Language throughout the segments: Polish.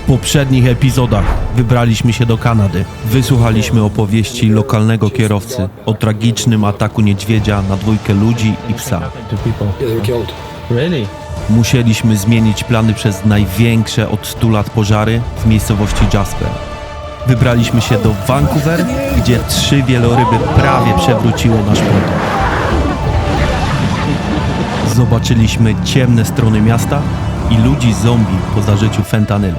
poprzednich epizodach wybraliśmy się do Kanady. Wysłuchaliśmy opowieści lokalnego kierowcy o tragicznym ataku niedźwiedzia na dwójkę ludzi i psa. Really? Musieliśmy zmienić plany przez największe od 100 lat pożary w miejscowości Jasper. Wybraliśmy się do Vancouver, gdzie 3 wieloryby prawie przewróciły nasz potok. Zobaczyliśmy ciemne strony miasta i ludzi zombie po zażyciu fentanylu.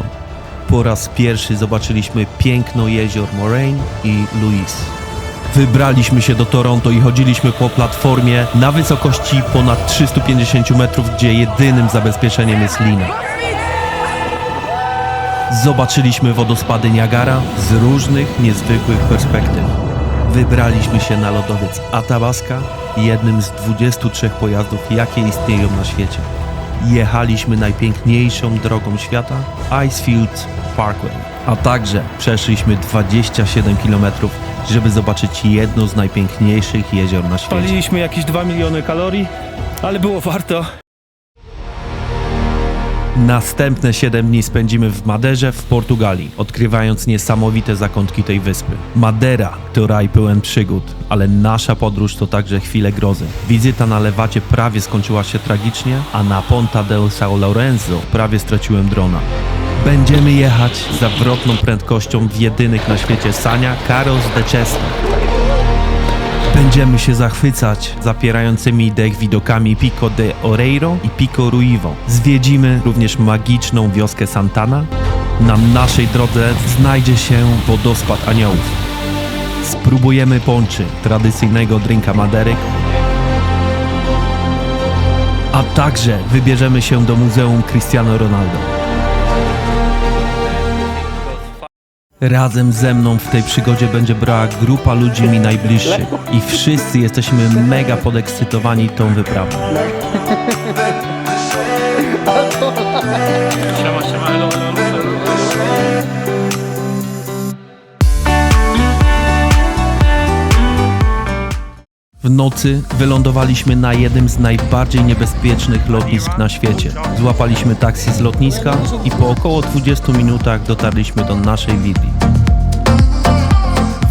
Po raz pierwszy zobaczyliśmy piękno jezior Moraine i Louise. Wybraliśmy się do Toronto i chodziliśmy po platformie na wysokości ponad 350 metrów, gdzie jedynym zabezpieczeniem jest lina. Zobaczyliśmy wodospady Niagara z różnych, niezwykłych perspektyw. Wybraliśmy się na lodowiec Athabasca, jednym z 23 pojazdów, jakie istnieją na świecie. Jechaliśmy najpiękniejszą drogą świata, Icefields Parkway, a także przeszliśmy 27 km, żeby zobaczyć jedno z najpiękniejszych jezior na świecie. Paliliśmy jakieś 2 miliony kalorii, ale było warto. Następne 7 dni spędzimy w Maderze w Portugalii, odkrywając niesamowite zakątki tej wyspy. Madera to raj pełen przygód, ale nasza podróż to także chwile grozy. Wizyta na Lewacie prawie skończyła się tragicznie, a na Ponta del São Lourenço prawie straciłem drona. Będziemy jechać zawrotną prędkością w jedynych na świecie saniach Carros de Chester. Będziemy się zachwycać zapierającymi dech widokami Pico de Oreiro i Pico Ruivo. Zwiedzimy również magiczną wioskę Santana. Na naszej drodze znajdzie się wodospad aniołów. Spróbujemy ponczy, tradycyjnego drinka Madery. A także wybierzemy się do Muzeum Cristiano Ronaldo. Razem ze mną w tej przygodzie będzie brała grupa ludzi mi najbliższych i wszyscy jesteśmy mega podekscytowani tą wyprawą. Siema, W nocy wylądowaliśmy na jednym z najbardziej niebezpiecznych lotnisk na świecie. Złapaliśmy taksi z lotniska i po około 20 minutach dotarliśmy do naszej willi.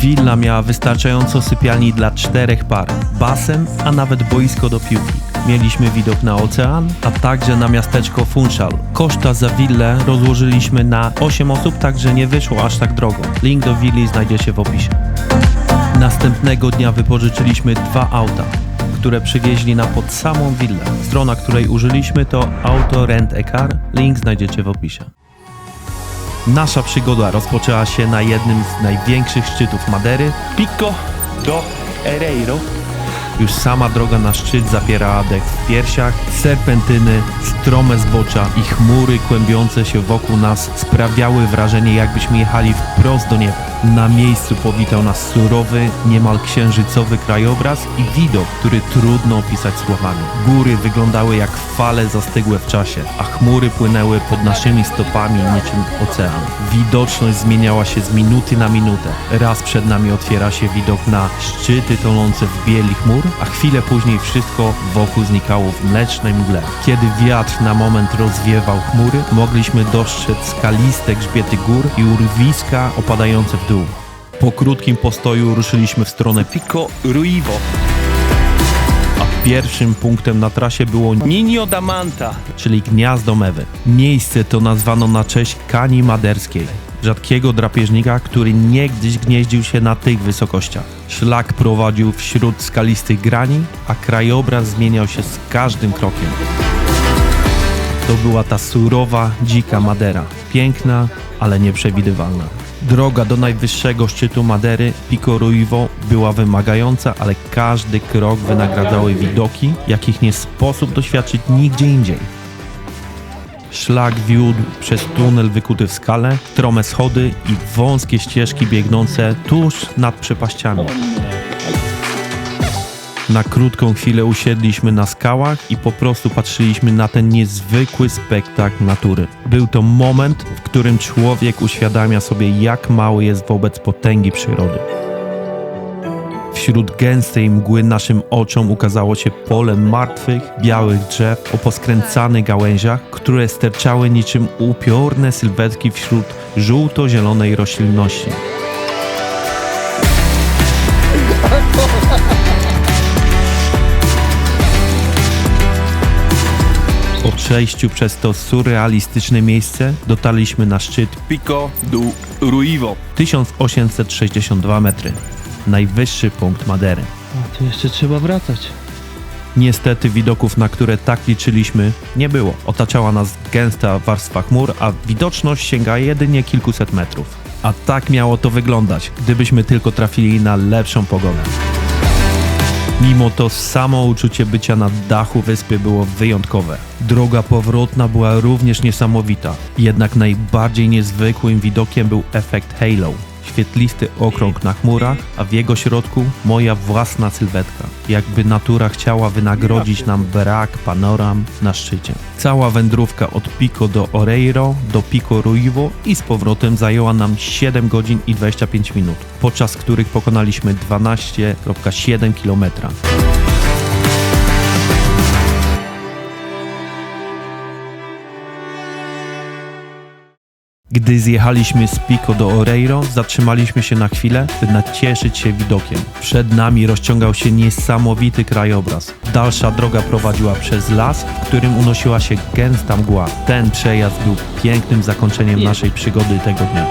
Willa miała wystarczająco sypialni dla 4 par, basen, a nawet boisko do piłki. Mieliśmy widok na ocean, a także na miasteczko Funchal. Koszta za willę rozłożyliśmy na 8 osób, także nie wyszło aż tak drogo. Link do willi znajdziecie w opisie. Następnego dnia wypożyczyliśmy 2 auta, które przywieźli na pod samą willę. Strona, której użyliśmy to Auto Rent a Car, link znajdziecie w opisie. Nasza przygoda rozpoczęła się na jednym z największych szczytów Madery, Pico do Oreiro. Już sama droga na szczyt zapierała dech w piersiach, serpentyny, strome zbocza i chmury kłębiące się wokół nas sprawiały wrażenie, jakbyśmy jechali wprost do nieba. Na miejscu powitał nas surowy, niemal księżycowy krajobraz i widok, który trudno opisać słowami. Góry wyglądały jak fale zastygłe w czasie, a chmury płynęły pod naszymi stopami niczym ocean. Widoczność zmieniała się z minuty na minutę. Raz przed nami otwiera się widok na szczyty tonące w bieli chmur, a chwilę później wszystko wokół znikało w mlecznej mgle. Kiedy wiatr na moment rozwiewał chmury, mogliśmy dostrzec skaliste grzbiety gór i urwiska opadające w dół. Po krótkim postoju ruszyliśmy w stronę Pico Ruivo. a pierwszym punktem na trasie było Ninho da Manta. czyli Gniazdo Mewy. Miejsce to nazwano na cześć kani maderskiej, rzadkiego drapieżnika, który niegdyś gnieździł się na tych wysokościach. Szlak prowadził wśród skalistych grani, a krajobraz zmieniał się z każdym krokiem. To była ta surowa, dzika Madera. Piękna, ale nieprzewidywalna. Droga do najwyższego szczytu Madery, Pico Ruivo, była wymagająca, ale każdy krok wynagradzały widoki, jakich nie sposób doświadczyć nigdzie indziej. Szlak wiódł przez tunel wykuty w skale, strome schody i wąskie ścieżki biegnące tuż nad przepaściami. Na krótką chwilę usiedliśmy na skałach i po prostu patrzyliśmy na ten niezwykły spektakl natury. Był to moment, w którym człowiek uświadamia sobie, jak mały jest wobec potęgi przyrody. W Wśród gęstej mgły naszym oczom ukazało się pole martwych, białych drzew o poskręcanych gałęziach, które sterczały niczym upiorne sylwetki wśród żółto-zielonej roślinności. Po przejściu przez to surrealistyczne miejsce dotarliśmy na szczyt Pico do Ruivo. 1862 metry. Najwyższy punkt Madery. A tu jeszcze trzeba wracać. Niestety widoków, na które tak liczyliśmy, nie było. Otaczała nas gęsta warstwa chmur, a widoczność sięga jedynie kilkuset metrów. A tak miało to wyglądać, gdybyśmy tylko trafili na lepszą pogodę. Mimo to samo uczucie bycia na dachu wyspy było wyjątkowe. Droga powrotna była również niesamowita, jednak najbardziej niezwykłym widokiem był efekt halo. Świetlisty okrąg na chmurach, a w jego środku moja własna sylwetka. Jakby natura chciała wynagrodzić nam brak panoram na szczycie. Cała wędrówka od Pico do Oreiro do Pico Ruivo i z powrotem zajęła nam 7 godzin i 25 minut, podczas których pokonaliśmy 12,7 km. Gdy zjechaliśmy z Pico do Oreiro, zatrzymaliśmy się na chwilę, by nacieszyć się widokiem. Przed nami rozciągał się niesamowity krajobraz. Dalsza droga prowadziła przez las, w którym unosiła się gęsta mgła. Ten przejazd był pięknym zakończeniem naszej przygody tego dnia.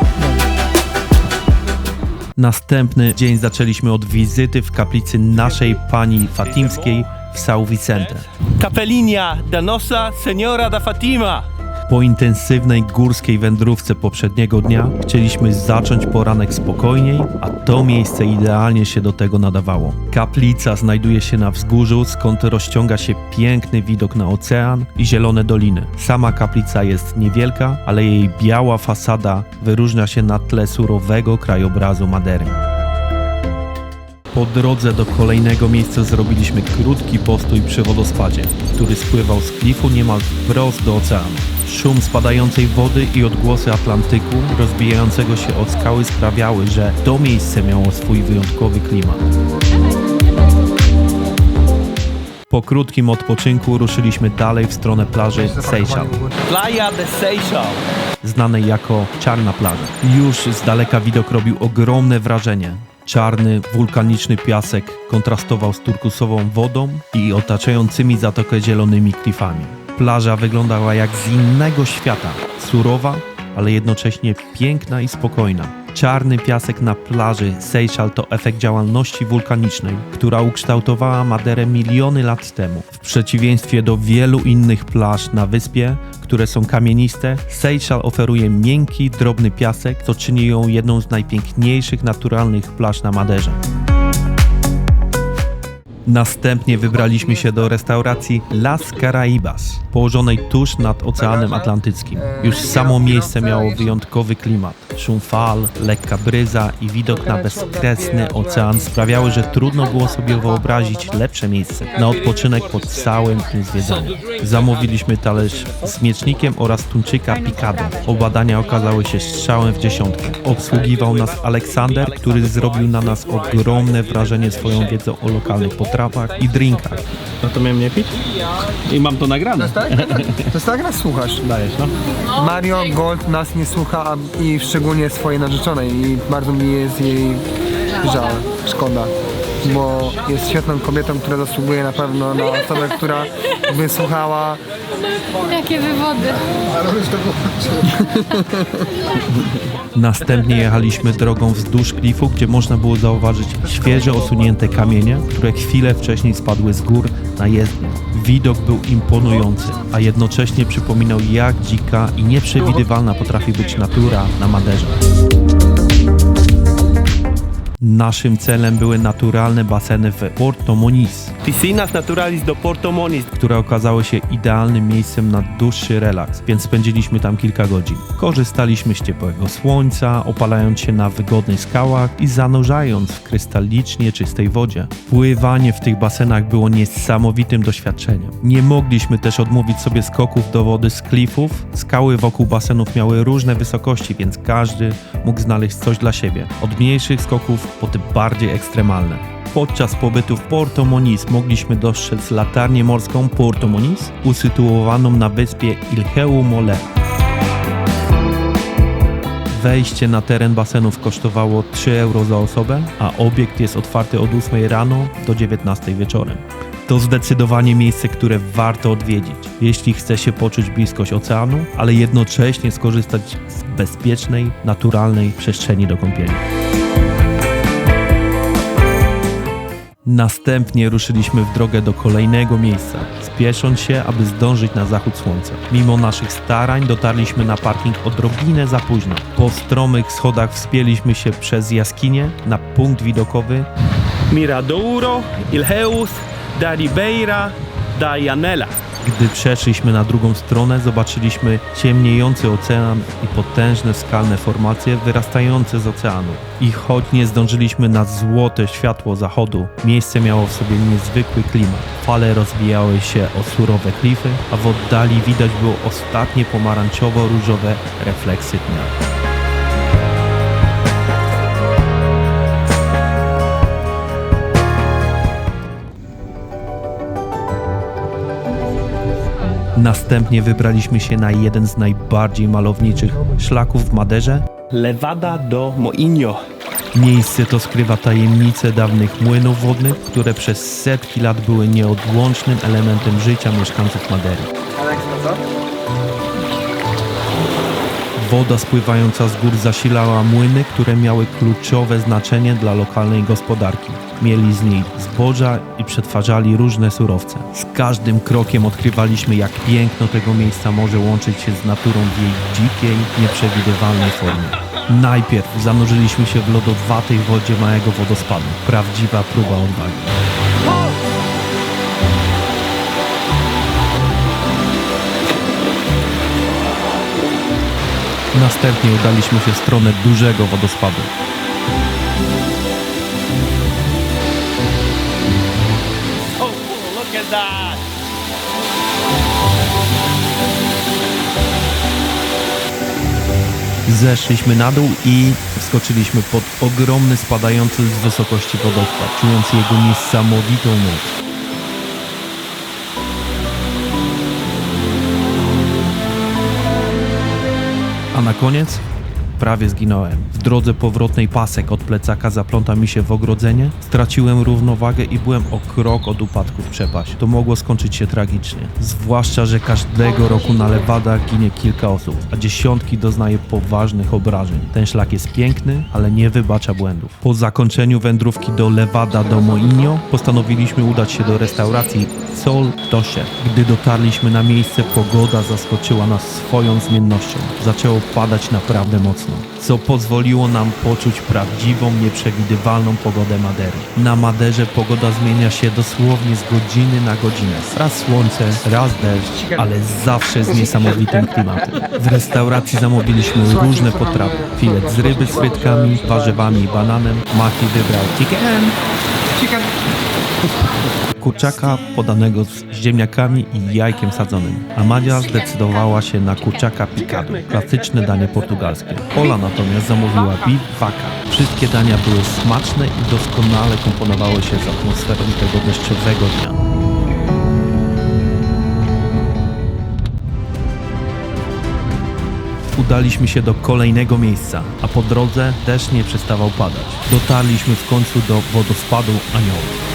Następny dzień zaczęliśmy od wizyty w kaplicy naszej pani Fatimskiej w São Vicente. Capelinia da Nossa Senhora da Fatima. Po intensywnej górskiej wędrówce poprzedniego dnia chcieliśmy zacząć poranek spokojniej, a to miejsce idealnie się do tego nadawało. Kaplica znajduje się na wzgórzu, skąd rozciąga się piękny widok na ocean i zielone doliny. Sama kaplica jest niewielka, ale jej biała fasada wyróżnia się na tle surowego krajobrazu Madery. Po drodze do kolejnego miejsca zrobiliśmy krótki postój przy wodospadzie, który spływał z klifu niemal wprost do oceanu. Szum spadającej wody i odgłosy Atlantyku rozbijającego się od skały sprawiały, że to miejsce miało swój wyjątkowy klimat. Po krótkim odpoczynku ruszyliśmy dalej w stronę plaży Seixal, Playa de Seixal. znanej jako Czarna Plaża. Już z daleka widok robił ogromne wrażenie. Czarny, wulkaniczny piasek kontrastował z turkusową wodą i otaczającymi zatokę zielonymi klifami. Plaża wyglądała jak z innego świata, surowa, ale jednocześnie piękna i spokojna. Czarny piasek na plaży Seixal to efekt działalności wulkanicznej, która ukształtowała Maderę miliony lat temu. W przeciwieństwie do wielu innych plaż na wyspie, które są kamieniste, Seixal oferuje miękki, drobny piasek, co czyni ją jedną z najpiękniejszych naturalnych plaż na Maderze. Następnie wybraliśmy się do restauracji Las Caraibas, położonej tuż nad Oceanem Atlantyckim. Już samo miejsce miało wyjątkowy klimat. Szum fal, lekka bryza i widok na bezkresny ocean sprawiały, że trudno było sobie wyobrazić lepsze miejsce na odpoczynek po całym tym zwiedzaniu. Zamówiliśmy talerz z miecznikiem oraz tuńczyka picado. Oba dania okazały się strzałem w dziesiątkę. Obsługiwał nas Aleksander, który zrobił na nas ogromne wrażenie swoją wiedzą o lokalnych potrawach i drinkach. No to miałem nie pić? I mam to nagrane. Tak? To jest tak, nas słuchasz. Dajesz, no. Mario Gold nas nie słucha i szczególnie swojej narzeczonej i bardzo mi jest jej żal, szkoda, bo jest świetną kobietą, która zasługuje na pewno na osobę, która by słuchała. Jakie wywody. Następnie jechaliśmy drogą wzdłuż klifu, gdzie można było zauważyć świeżo osunięte kamienie, które chwilę wcześniej spadły z gór na jezdnię. Widok był imponujący, a jednocześnie przypominał, jak dzika i nieprzewidywalna potrafi być natura na Maderze. Naszym celem były naturalne baseny w Porto Moniz, Piscinas Naturalis do Porto Moniz. które okazały się idealnym miejscem na dłuższy relaks, więc spędziliśmy tam kilka godzin. Korzystaliśmy z ciepłego słońca, opalając się na wygodnych skałach i zanurzając w krystalicznie czystej wodzie. Pływanie w tych basenach było niesamowitym doświadczeniem. Nie mogliśmy też odmówić sobie skoków do wody z klifów. Skały wokół basenów miały różne wysokości, więc każdy mógł znaleźć coś dla siebie. Od mniejszych skoków po te bardziej ekstremalne. Podczas pobytu w Porto Moniz mogliśmy dostrzec latarnię morską Porto Moniz, usytuowaną na wyspie Ilhéu Mole. Wejście na teren basenów kosztowało 3 euro za osobę, a obiekt jest otwarty od 8 rano do 19 wieczorem. To zdecydowanie miejsce, które warto odwiedzić, jeśli chce się poczuć bliskość oceanu, ale jednocześnie skorzystać z bezpiecznej, naturalnej przestrzeni do kąpieli. Następnie ruszyliśmy w drogę do kolejnego miejsca, spiesząc się, aby zdążyć na zachód słońca. Mimo naszych starań dotarliśmy na parking odrobinę za późno. Po stromych schodach wspięliśmy się przez jaskinię na punkt widokowy. Miradouro, Ilhéus, da Ribeira, da Janela. Gdy przeszliśmy na drugą stronę, zobaczyliśmy ciemniejący ocean i potężne skalne formacje wyrastające z oceanu. I choć nie zdążyliśmy na złote światło zachodu, miejsce miało w sobie niezwykły klimat. Fale rozwijały się o surowe klify, a w oddali widać było ostatnie pomarańczowo-różowe refleksy dnia. Następnie wybraliśmy się na jeden z najbardziej malowniczych szlaków w Maderze. Levada do Moinho. Miejsce to skrywa tajemnicę dawnych młynów wodnych, które przez setki lat były nieodłącznym elementem życia mieszkańców Madery. Woda spływająca z gór zasilała młyny, które miały kluczowe znaczenie dla lokalnej gospodarki. Mieli z niej zboża i przetwarzali różne surowce. Z każdym krokiem odkrywaliśmy, jak piękno tego miejsca może łączyć się z naturą w jej dzikiej, nieprzewidywalnej formie. Najpierw zanurzyliśmy się w lodowatej wodzie małego wodospadu. Prawdziwa próba odwagi. Następnie udaliśmy się w stronę dużego wodospadu. Oh, look at that! Zeszliśmy na dół i wskoczyliśmy pod ogromny, spadający z wysokości wodospad, czując jego niesamowitą moc. A na koniec prawie zginąłem. W drodze powrotnej pasek od plecaka zapląta mi się w ogrodzenie, straciłem równowagę i byłem o krok od upadku w przepaść. To mogło skończyć się tragicznie. Zwłaszcza, że każdego roku na Levadach ginie kilka osób, a dziesiątki doznaje poważnych obrażeń. Ten szlak jest piękny, ale nie wybacza błędów. Po zakończeniu wędrówki do Levada do Moinho postanowiliśmy udać się do restauracji Sol Dosie. Gdy dotarliśmy na miejsce, pogoda zaskoczyła nas swoją zmiennością. Zaczęło padać naprawdę mocno, co pozwoliło nam poczuć prawdziwą, nieprzewidywalną pogodę Madery. Na Maderze pogoda zmienia się dosłownie z godziny na godzinę. Raz słońce, raz deszcz, ale zawsze z niesamowitym klimatem. W restauracji zamówiliśmy różne potrawy. Filet z ryby z frytkami, warzywami i bananem. Maki wybrał chicken. Kurczaka podanego z ziemniakami i jajkiem sadzonym. A Madzia zdecydowała się na kurczaka picado, klasyczne danie portugalskie. Ola natomiast zamówiła beef vaca. Wszystkie dania były smaczne i doskonale komponowały się z atmosferą tego deszczowego dnia. Udaliśmy się do kolejnego miejsca, a po drodze deszcz nie przestawał padać. Dotarliśmy w końcu do wodospadu Aniołów.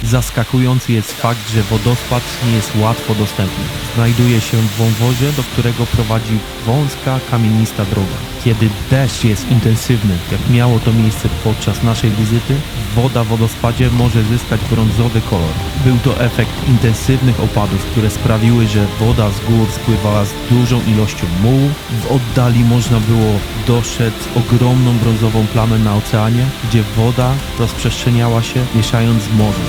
Zaskakujący jest fakt, że wodospad nie jest łatwo dostępny. Znajduje się w wąwozie, do którego prowadzi wąska, kamienista droga. Kiedy deszcz jest intensywny, jak miało to miejsce podczas naszej wizyty, woda w wodospadzie może zyskać brązowy kolor. Był to efekt intensywnych opadów, które sprawiły, że woda z gór spływała z dużą ilością mułu. W oddali można było dostrzec ogromną brązową plamę na oceanie, gdzie woda rozprzestrzeniała się, mieszając z morzem.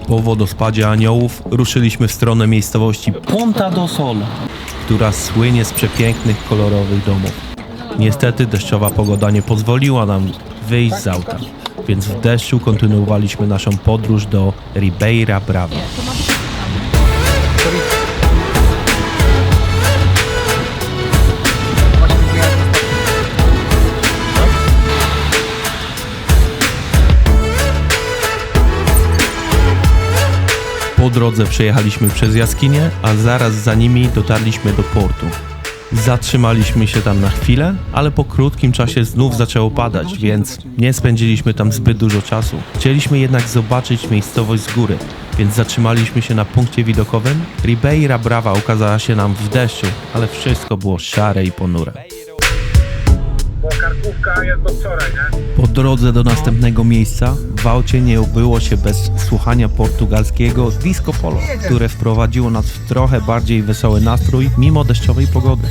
Po wodospadzie Aniołów ruszyliśmy w stronę miejscowości Ponta do Sol. która słynie z przepięknych, kolorowych domów. Niestety deszczowa pogoda nie pozwoliła nam wyjść z auta, więc w deszczu kontynuowaliśmy naszą podróż do Ribeira Brava. Po drodze przejechaliśmy przez jaskinię, a zaraz za nimi dotarliśmy do portu. Zatrzymaliśmy się tam na chwilę, ale po krótkim czasie znów zaczęło padać, więc nie spędziliśmy tam zbyt dużo czasu. Chcieliśmy jednak zobaczyć miejscowość z góry, więc zatrzymaliśmy się na punkcie widokowym. Ribeira Brava ukazała się nam w deszczu, ale wszystko było szare i ponure. Bo karkówka jest do wczoraj, nie? Po drodze do następnego miejsca w aucie nie obyło się bez słuchania portugalskiego disco polo, które wprowadziło nas w trochę bardziej wesoły nastrój mimo deszczowej pogody.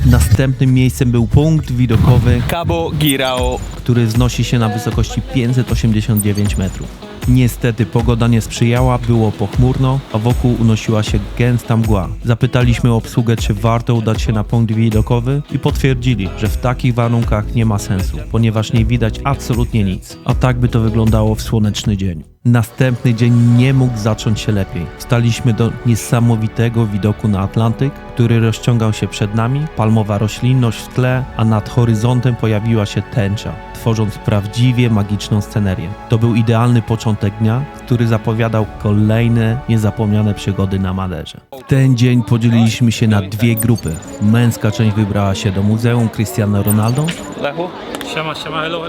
Następnym miejscem był punkt widokowy Cabo Girao. który wznosi się na wysokości 589 metrów. Niestety pogoda nie sprzyjała, było pochmurno, a wokół unosiła się gęsta mgła. Zapytaliśmy obsługę, czy warto udać się na punkt widokowy i potwierdzili, że w takich warunkach nie ma sensu, ponieważ nie widać absolutnie nic. A tak by to wyglądało w słoneczny dzień. Następny dzień nie mógł zacząć się lepiej. Wstaliśmy do niesamowitego widoku na Atlantyk, który rozciągał się przed nami, palmowa roślinność w tle, a nad horyzontem pojawiła się tęcza, tworząc prawdziwie magiczną scenerię. To był idealny początek dnia, który zapowiadał kolejne niezapomniane przygody na Maderze. W ten dzień podzieliliśmy się na dwie grupy. Męska część wybrała się do Muzeum Cristiano Ronaldo, Lechu? Siema, hello.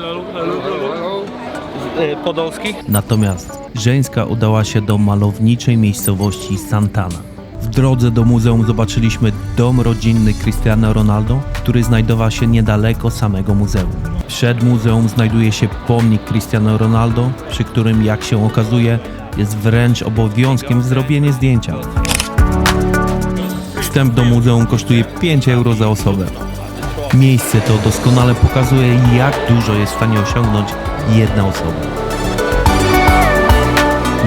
Podolski? natomiast żeńska udała się do malowniczej miejscowości Santana. W drodze do muzeum zobaczyliśmy dom rodzinny Cristiano Ronaldo, który znajdował się niedaleko samego muzeum. Przed muzeum znajduje się pomnik Cristiano Ronaldo, przy którym, jak się okazuje, jest wręcz obowiązkiem zrobienie zdjęcia. Wstęp do muzeum kosztuje 5 euro za osobę. Miejsce to doskonale pokazuje, jak dużo jest w stanie osiągnąć jedna osoba.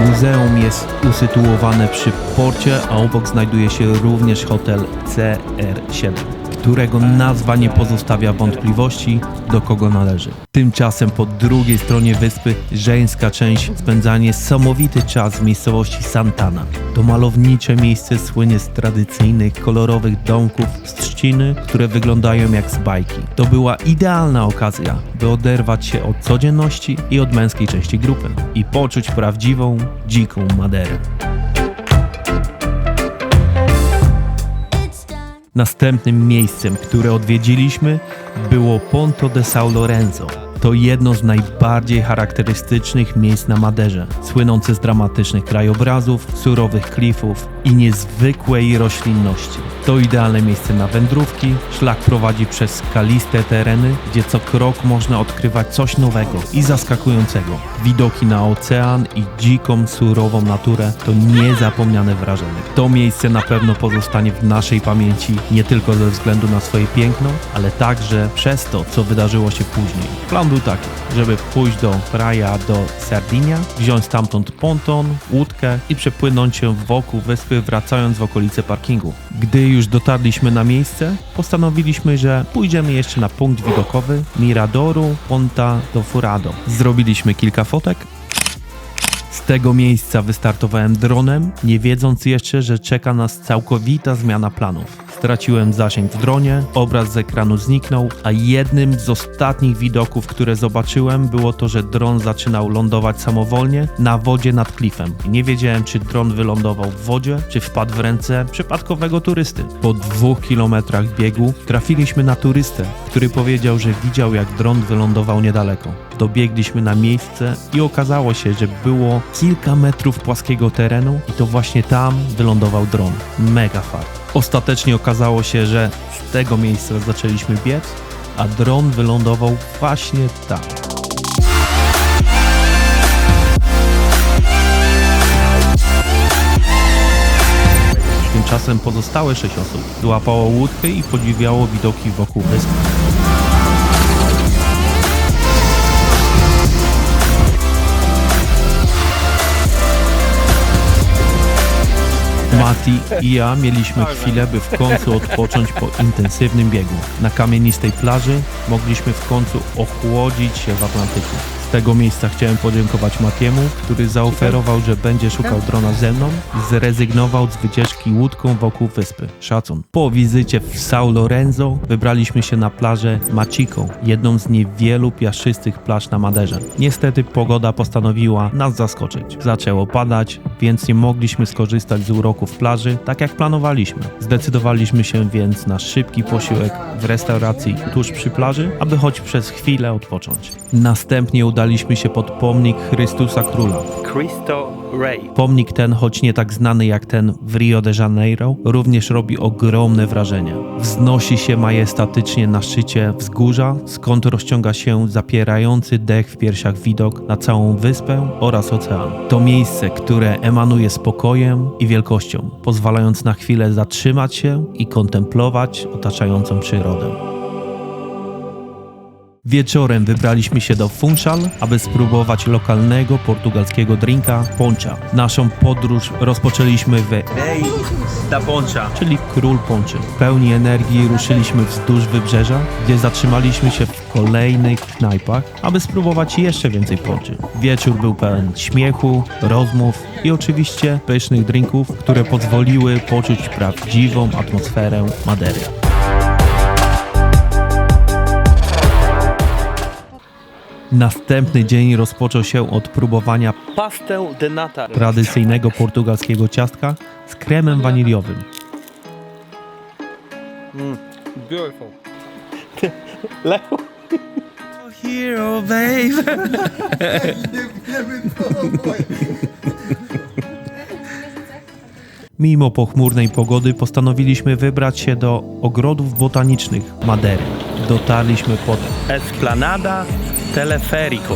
Muzeum jest usytuowane przy porcie, a obok znajduje się również hotel CR7, którego nazwa nie pozostawia wątpliwości, do kogo należy. Tymczasem po drugiej stronie wyspy żeńska część spędza niesamowity czas w miejscowości Santana. To malownicze miejsce słynie z tradycyjnych, kolorowych domków z trzciny, które wyglądają jak z bajki. To była idealna okazja, by oderwać się od codzienności i od męskiej części grupy i poczuć prawdziwą, dziką Maderę. Następnym miejscem, które odwiedziliśmy, było Ponto de São Lourenço. To jedno z najbardziej charakterystycznych miejsc na Maderze, słynące z dramatycznych krajobrazów, surowych klifów i niezwykłej roślinności. To idealne miejsce na wędrówki, szlak prowadzi przez skaliste tereny, gdzie co krok można odkrywać coś nowego i zaskakującego. Widoki na ocean i dziką, surową naturę to niezapomniane wrażenie. To miejsce na pewno pozostanie w naszej pamięci nie tylko ze względu na swoje piękno, ale także przez to, co wydarzyło się później. Plan był taki, żeby pójść do Praia do Sardinia, wziąć stamtąd ponton, łódkę i przepłynąć się wokół wyspy, wracając w okolice parkingu. Gdy już dotarliśmy na miejsce, postanowiliśmy, że pójdziemy jeszcze na punkt widokowy Miradoru Ponta do Furado. Zrobiliśmy kilka fotek. Z tego miejsca wystartowałem dronem, nie wiedząc jeszcze, że czeka nas całkowita zmiana planów. Straciłem zasięg w dronie, obraz z ekranu zniknął, a jednym z ostatnich widoków, które zobaczyłem, było to, że dron zaczynał lądować samowolnie na wodzie nad klifem. Nie wiedziałem, czy dron wylądował w wodzie, czy wpadł w ręce przypadkowego turysty. Po 2 kilometrach biegu trafiliśmy na turystę, który powiedział, że widział, jak dron wylądował niedaleko. Dobiegliśmy na miejsce i okazało się, że było kilka metrów płaskiego terenu i to właśnie tam wylądował dron. Mega fart. Ostatecznie okazało się, że z tego miejsca zaczęliśmy biec, a dron wylądował właśnie tam. Tymczasem pozostałe 6 osób złapało łódkę i podziwiało widoki wokół wyspy. Mati i ja mieliśmy chwilę, by w końcu odpocząć po intensywnym biegu. Na kamienistej plaży mogliśmy w końcu ochłodzić się w Atlantyku. tego miejsca chciałem podziękować Matiemu, który zaoferował, że będzie szukał drona ze mną i zrezygnował z wycieczki łódką wokół wyspy. Szacun. Po wizycie w São Lorenzo wybraliśmy się na plażę Machico, jedną z niewielu piaszczystych plaż na Maderze. Niestety pogoda postanowiła nas zaskoczyć. Zaczęło padać, więc nie mogliśmy skorzystać z uroków plaży, tak jak planowaliśmy. Zdecydowaliśmy się więc na szybki posiłek w restauracji tuż przy plaży, aby choć przez chwilę odpocząć. Następnie udaliśmy się pod pomnik Chrystusa Króla. Cristo Rey. Pomnik ten, choć nie tak znany jak ten w Rio de Janeiro, również robi ogromne wrażenie. Wznosi się majestatycznie na szczycie wzgórza, skąd rozciąga się zapierający dech w piersiach widok na całą wyspę oraz ocean. To miejsce, które emanuje spokojem i wielkością, pozwalając na chwilę zatrzymać się i kontemplować otaczającą przyrodę. Wieczorem wybraliśmy się do Funchal, aby spróbować lokalnego portugalskiego drinka poncha. Naszą podróż rozpoczęliśmy w Rey da Poncha. czyli Król Ponczy. Pełni energii ruszyliśmy wzdłuż wybrzeża, gdzie zatrzymaliśmy się w kolejnych knajpach, aby spróbować jeszcze więcej ponczy. Wieczór był pełen śmiechu, rozmów i oczywiście pysznych drinków, które pozwoliły poczuć prawdziwą atmosferę Madery. Następny dzień rozpoczął się od próbowania Pastel de nata. tradycyjnego portugalskiego ciastka z kremem waniliowym. Beautiful. Lechu. Hero, babe. Mimo pochmurnej pogody postanowiliśmy wybrać się do ogrodów botanicznych Madery. Dotarliśmy pod Esplanada Teleférico.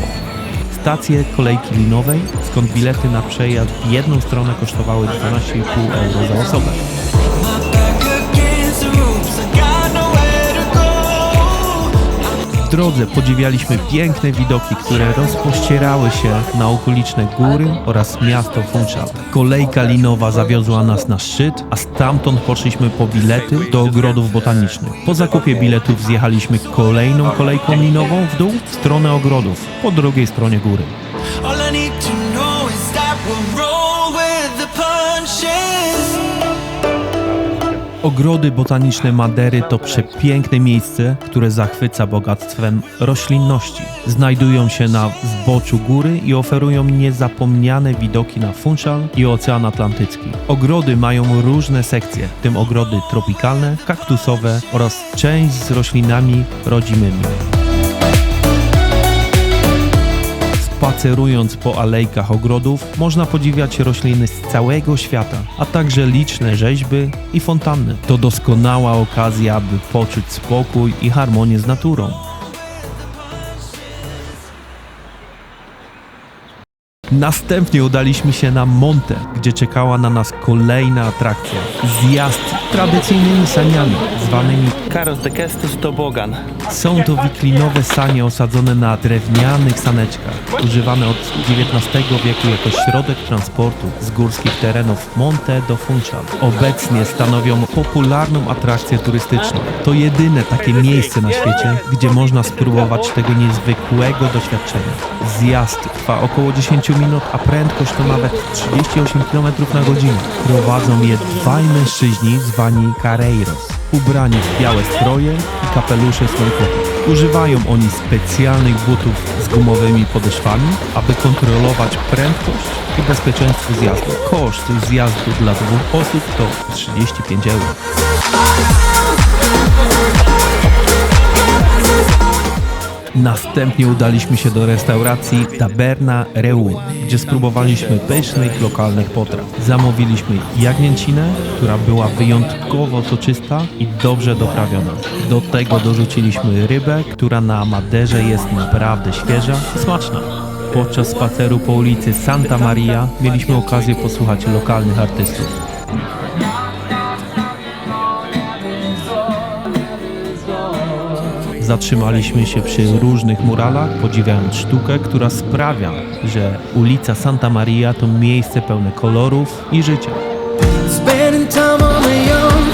stację kolejki linowej, skąd bilety na przejazd w jedną stronę kosztowały 12,5 euro za osobę. W drodze podziwialiśmy piękne widoki, które rozpościerały się na okoliczne góry oraz miasto Funchal. Kolejka linowa zawiozła nas na szczyt, a stamtąd poszliśmy po bilety do ogrodów botanicznych. Po zakupie biletów zjechaliśmy kolejną kolejką linową w dół w stronę ogrodów, po drugiej stronie góry. All I need to know is that we'll roll with the punches. Ogrody botaniczne Madery to przepiękne miejsce, które zachwyca bogactwem roślinności. Znajdują się na zboczu góry i oferują niezapomniane widoki na Funchal i Ocean Atlantycki. Ogrody mają różne sekcje, w tym ogrody tropikalne, kaktusowe oraz część z roślinami rodzimymi. Spacerując po alejkach ogrodów, można podziwiać rośliny z całego świata, a także liczne rzeźby i fontanny. To doskonała okazja, aby poczuć spokój i harmonię z naturą. Następnie udaliśmy się na Monte, gdzie czekała na nas kolejna atrakcja. Zjazd tradycyjnymi saniami, zwanymi Carros de Kestus Tobogan. są to wiklinowe sanie osadzone na drewnianych saneczkach, używane od XIX wieku jako środek transportu z górskich terenów Monte do Funchal. Obecnie stanowią popularną atrakcję turystyczną. To jedyne takie miejsce na świecie, gdzie można spróbować tego niezwykłego doświadczenia. Zjazd trwa około 10 minut, a prędkość to nawet 38 km na godzinę. Prowadzą je dwaj mężczyźni zwani Carreiros, ubrani w białe stroje i kapelusze smokowe. Używają oni specjalnych butów z gumowymi podeszwami, aby kontrolować prędkość i bezpieczeństwo zjazdu. Koszt zjazdu dla dwóch osób to 35 euro. Następnie udaliśmy się do restauracji Taberna Reun, gdzie spróbowaliśmy pysznych lokalnych potraw. Zamówiliśmy jagnięcinę, która była wyjątkowo soczysta i dobrze doprawiona. Do tego dorzuciliśmy rybę, która na Maderze jest naprawdę świeża i smaczna. Podczas spaceru po ulicy Santa Maria mieliśmy okazję posłuchać lokalnych artystów. Zatrzymaliśmy się przy różnych muralach, podziwiając sztukę, która sprawia, że ulica Santa Maria to miejsce pełne kolorów i życia. Spending time on my own.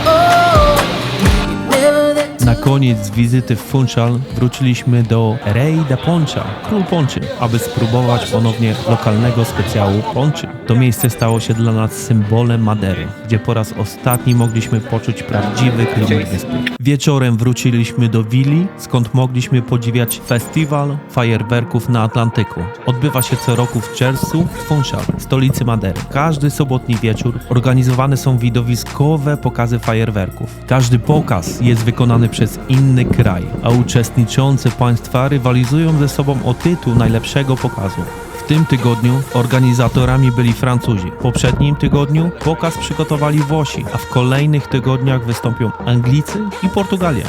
Oh, you never that Na koniec wizyty w Funchal wróciliśmy do Rei da Poncha, Król Ponczy, aby spróbować ponownie lokalnego specjału Ponczy. To miejsce stało się dla nas symbolem Madery, gdzie po raz ostatni mogliśmy poczuć prawdziwy klimat wyspy. Wieczorem wróciliśmy do willi, skąd mogliśmy podziwiać festiwal fajerwerków na Atlantyku. Odbywa się co roku w czerwcu w Funchal, stolicy Madery. Każdy sobotni wieczór organizowane są widowiskowe pokazy fajerwerków. Każdy pokaz jest wykonany przez inny kraj, a uczestniczące państwa rywalizują ze sobą o tytuł najlepszego pokazu. W tym tygodniu organizatorami byli Francuzi. W poprzednim tygodniu pokaz przygotowali Włosi, a w kolejnych tygodniach wystąpią Anglicy i Portugalia.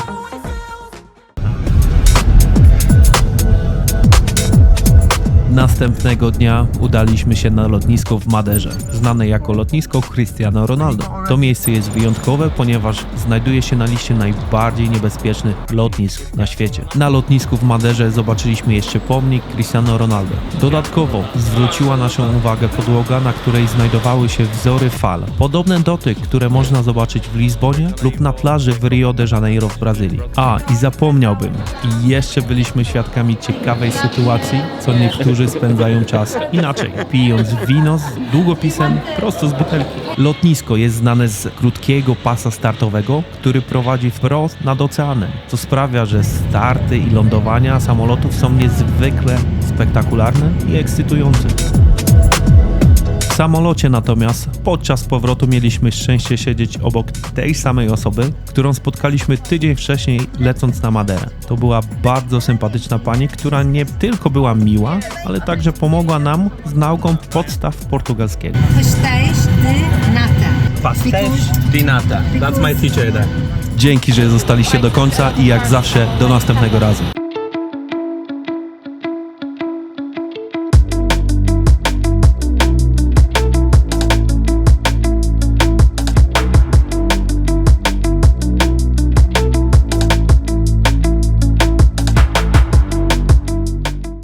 Następnego dnia udaliśmy się na lotnisko w Maderze, znane jako lotnisko Cristiano Ronaldo. To miejsce jest wyjątkowe, ponieważ znajduje się na liście najbardziej niebezpiecznych lotnisk na świecie. Na lotnisku w Maderze zobaczyliśmy jeszcze pomnik Cristiano Ronaldo. Dodatkowo zwróciła naszą uwagę podłoga, na której znajdowały się wzory fal, podobne do tych, które można zobaczyć w Lizbonie lub na plaży w Rio de Janeiro w Brazylii. A, i zapomniałbym, i jeszcze byliśmy świadkami ciekawej sytuacji, co niektórzy spędzają czas inaczej, pijąc wino z długopisem prosto z butelki. Lotnisko jest znane z krótkiego pasa startowego, który prowadzi wprost nad oceanem, co sprawia, że starty i lądowania samolotów są niezwykle spektakularne i ekscytujące. W samolocie natomiast podczas powrotu mieliśmy szczęście siedzieć obok tej samej osoby, którą spotkaliśmy tydzień wcześniej lecąc na Maderę. To była bardzo sympatyczna pani, która nie tylko była miła, ale także pomogła nam z nauką podstaw portugalskiego. Pastéis de nata. Pastéis de nata. That's my teacher there. Dzięki, że zostaliście do końca i jak zawsze do następnego razu.